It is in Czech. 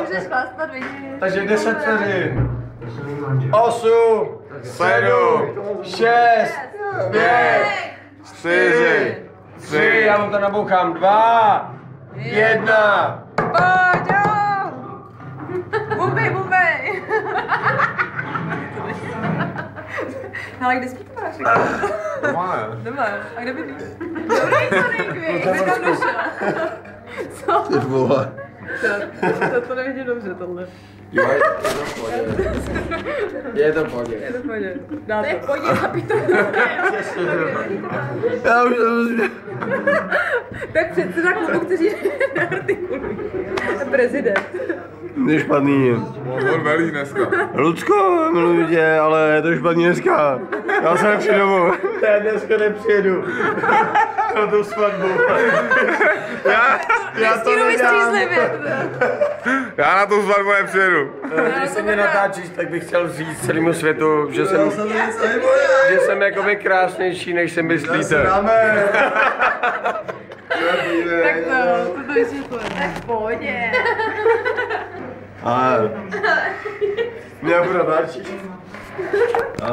Můžeš chlastat, vidíš. Takže 10 vteřin. 8, 7, 6, 5, 4, 3, já mu to nabouchám. 2, 1. Pojď, jo! Bumbej! Ale kde spíš máš? Doma. A kde bydlíš? Dobrý koník, víš, kde tam došel? Co? Ty vole. To nevidím dobře, tohle. Jo, je to v pohodě. Je to v pohodě. Dá to. To je v pohodě, zapít to. Já už to musím. Tak předseda klubu, kteří neartikulují. Prezident. Je špatný. On velí dneska. Lucko, miluji tě, ale je to špatný dneska. Já se nepřijdu domů. Já dneska nepřijedu. Na tu svatbu. Já to nedám. Já na tu svatbu nepřijedu. Když se mě natáčíš, tak bych chtěl říct celému světu, že jsem jakoby krásnější, než si myslíte. Tak to vysvětlujeme. Tak v pohodě. Ale mě budu natáčet.